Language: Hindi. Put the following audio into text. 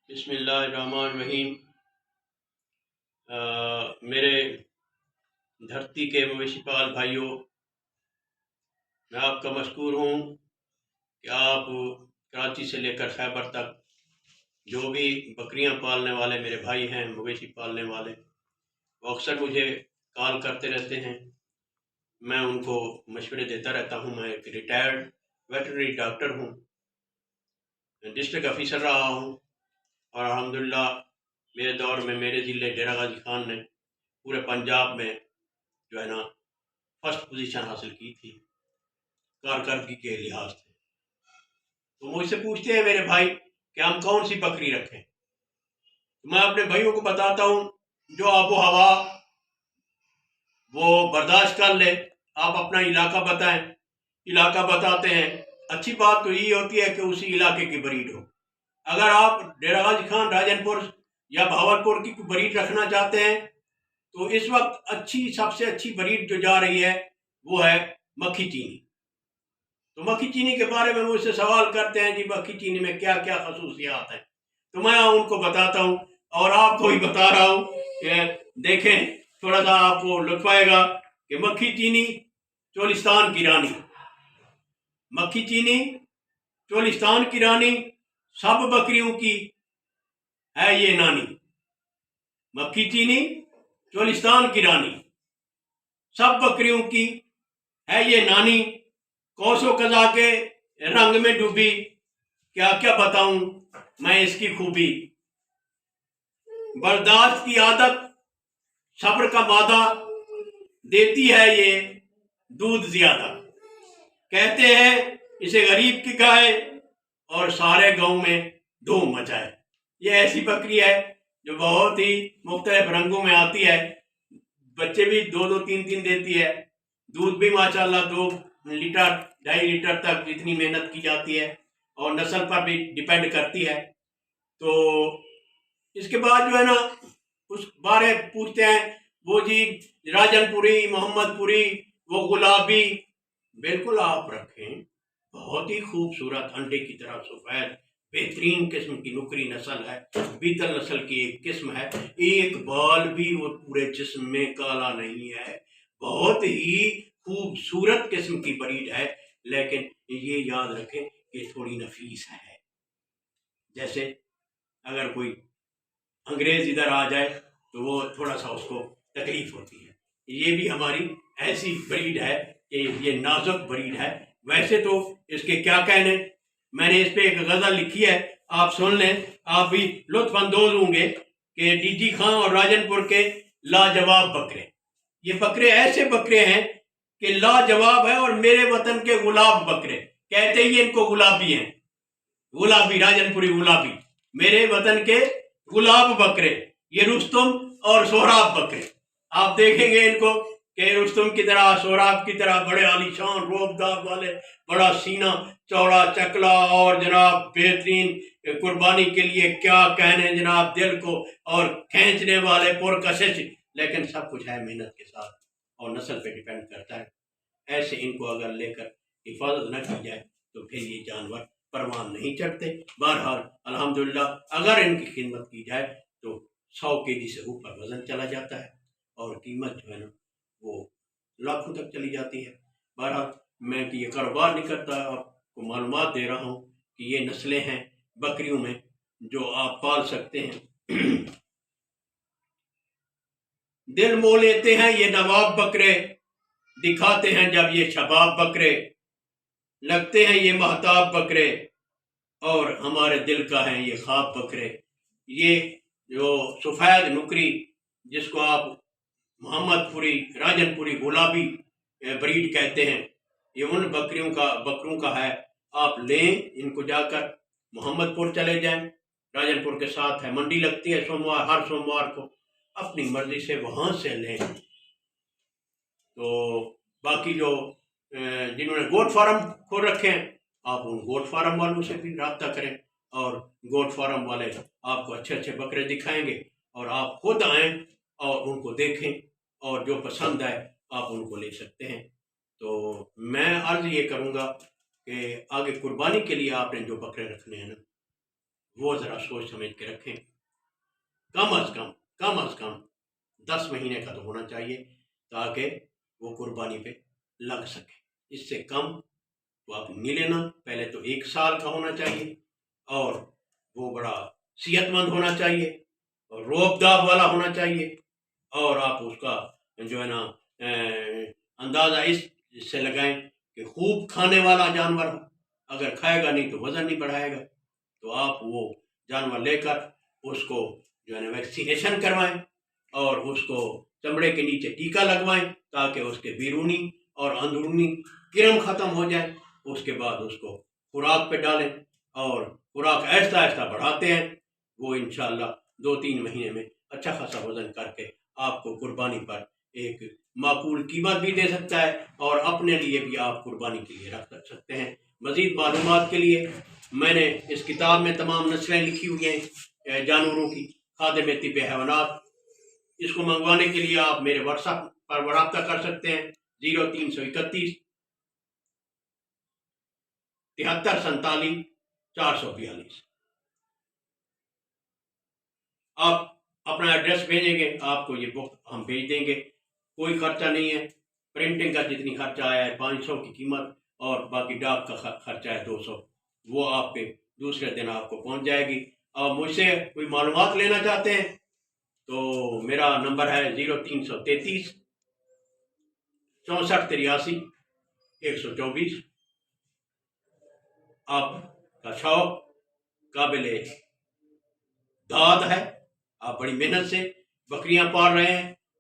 बिस्मिल्लाहिर्रहमानिर्रहीम। मेरे धरती के मवेशी पाल भाइयों, मैं आपका मशकूर हूँ कि आप कराची से लेकर खैबर तक जो भी बकरियां पालने वाले मेरे भाई हैं, मवेशी पालने वाले, वो अक्सर मुझे कॉल करते रहते हैं। मैं उनको मशवरे देता रहता हूँ। मैं एक रिटायर्ड वेटरनरी डॉक्टर हूँ, डिस्ट्रिक्ट ऑफिसर रहा हूँ और अल्हम्दुलिल्लाह मेरे दौर में मेरे ज़िले डेरा गाजी खान ने पूरे पंजाब में जो है ना फर्स्ट पोजीशन हासिल की थी कारकर्दगी के लिहाज से। तो मुझसे पूछते हैं मेरे भाई कि हम कौन सी बकरी रखें। तो मैं अपने भाइयों को बताता हूँ जो आबो हवा वो बर्दाश्त कर ले। आप अपना इलाका बताएं, इलाका बताते हैं। अच्छी बात तो ये होती है कि उसी इलाके की ब्रीड हो। अगर आप डेरा गाजी खान, राजनपुर या भावलपुर की ब्रीड रखना चाहते हैं तो इस वक्त सबसे अच्छी ब्रीड जो जा रही है वो है मक्खी चीनी। तो मक्खी चीनी के बारे में मुझसे सवाल करते हैं, जी मक्खी चीनी में क्या क्या खसूसियात हैं। तो मैं उनको बताता हूँ और आपको भी बता रहा हूँ कि देखें, थोड़ा सा आपको लुत्फ आएगा कि मक्खी चीनी चोलिस्तान की रानी, मक्खी चीनी चोलिस्तान की रानी, सब बकरियों की है ये नानी। मक्खी चीनी चोलिस्तान की रानी, सब बकरियों की है ये नानी। कौसो कजा के रंग में डूबी, क्या क्या बताऊं मैं इसकी खूबी। बर्दाश्त की आदत, सब्र का मादा, देती है ये दूध ज्यादा। कहते हैं इसे गरीब की गाय और सारे गांव में धूम मचाए। ये ऐसी बकरी है जो बहुत ही मुख्तलिफ रंगों में आती है। बच्चे भी दो दो तीन तीन देती है। दूध भी माशाल्लाह 2 लीटर 2.5 लीटर तक जितनी मेहनत की जाती है और नस्ल पर भी डिपेंड करती है। तो इसके बाद जो है ना उस बारे पूछते हैं, वो जी राजनपुरी, मोहम्मदपुरी, वो गुलाबी। बिल्कुल आप रखें, बहुत ही खूबसूरत अंडे की तरह सफेद बेहतरीन किस्म की नुकरी नस्ल है, बीतल नस्ल की एक किस्म है। एक बाल भी वो पूरे जिस्म में काला नहीं है। बहुत ही खूबसूरत किस्म की ब्रीड है, लेकिन ये याद रखें कि थोड़ी नफीस है। जैसे अगर कोई अंग्रेज इधर आ जाए तो वो थोड़ा सा उसको तकलीफ होती है। ये भी हमारी ऐसी ब्रीड है कि ये नाजुक ब्रीड है। वैसे तो इसके क्या कहने, मैंने इस पे एक गजल लिखी है, आप सुन लें, आप भी लुत्फानंदोज होंगे कि डीजी खां और राजनपुर के लाजवाब बकरे। ये बकरे ऐसे बकरे हैं कि लाजवाब है और मेरे वतन के गुलाब बकरे। कहते ही इनको गुलाबी हैं, गुलाबी राजनपुरी गुलाबी, मेरे वतन के गुलाब बकरे। ये रुस्तुम और सोहराब बकरे, आप देखेंगे इनको कि रुस्तुम की तरह, सोहराब की तरह बड़े आलीशान रोबदार वाले, बड़ा सीना चौड़ा चकला और जनाब बेहतरीन कुर्बानी के लिए क्या कहने जनाब, दिल को और खींचने वाले पुरकशिश। लेकिन सब कुछ है मेहनत के साथ और नस्ल पे डिपेंड करता है। ऐसे इनको अगर लेकर हिफाजत न की जाए तो फिर ये जानवर परवान नहीं चढ़ते। बहरहाल अल्हम्दुलिल्लाह अगर इनकी खिदमत की जाए तो 100 केजी से ऊपर वजन चला जाता है और कीमत जो है ना वो लाखों तक चली जाती है। बहरहाल मैं कि ये कारोबार नहीं करता, आपको मालूमात दे रहा हूँ कि ये नस्लें हैं बकरियों में जो आप पाल सकते हैं। दिल मोह लेते हैं ये नवाब बकरे, दिखाते हैं जब ये शबाब बकरे। लगते हैं ये महताब बकरे और हमारे दिल का है ये ख्वाब बकरे। ये जो सफ़ेद नुकरी जिसको आप मोहम्मदपुरी, राजनपुरी गुलाबी ब्रीड कहते हैं, ये उन बकरों का है। आप लें इनको, जाकर मोहम्मदपुर चले जाएं, राजनपुर के साथ है मंडी लगती है सोमवार, हर सोमवार को, अपनी मर्जी से वहाँ से लें। तो बाकी जो जिन्होंने गोट फार्म खोल रखे हैं, आप उन गोट फार्म वालों से भी रब्ता करें और गोट फार्म वाले आपको अच्छे अच्छे बकरे दिखाएंगे और आप खुद आएँ और उनको देखें और जो पसंद आए आप उनको ले सकते हैं। तो मैं अर्ज ये करूँगा कि आगे कुर्बानी के लिए आपने जो बकरे रखने हैं ना, वो ज़रा सोच समझ के रखें। कम अज़ कम 10 महीने का तो होना चाहिए, ताकि वो कुर्बानी पे लग सके। इससे कम तो आप नहीं लेना। पहले तो 1 साल का होना चाहिए और वो बड़ा सेहतमंद होना चाहिए और रोब-दाब वाला होना चाहिए, और आप उसका जो है ना अंदाज़ा इससे लगाएं कि खूब खाने वाला जानवर हो। अगर खाएगा नहीं तो वज़न नहीं बढ़ाएगा। तो आप वो जानवर लेकर उसको जो है ना वैक्सीनेशन करवाएं और उसको चमड़े के नीचे टीका लगवाएं, ताकि उसके बैरूनी और अंदरूनी किरम ख़त्म हो जाए। उसके बाद उसको खुराक पे डालें और खुराक ऐसा बढ़ाते हैं, वो इंशाअल्लाह 2-3 महीने में अच्छा खासा वज़न करके आपको कुर्बानी पर एक माकूल कीमत भी दे सकता है, और अपने लिए भी आप कुर्बानी के लिए रख सकते हैं। मज़ीद मालूमात के लिए मैंने इस किताब में तमाम नस्लें लिखी हुई हैं जानवरों की, खादिम तिब्ब हैवानात। इसको मंगवाने के लिए आप मेरे व्हाट्सएप पर रब्ता कर सकते हैं 0331 73 47 442। आप अपना एड्रेस भेजेंगे, आपको ये बुक हम भेज देंगे। कोई खर्चा नहीं है। प्रिंटिंग का जितनी खर्चा आया है 500 की कीमत, और बाकी डाक का खर्चा है 200, वो आपके दूसरे दिन आपको पहुंच जाएगी। और मुझसे कोई मालूमात लेना चाहते हैं तो मेरा नंबर है 0333 64 83 124। आपका शौक काबिल दाद है, आप बड़ी मेहनत से बकरियां पाल रहे हैं,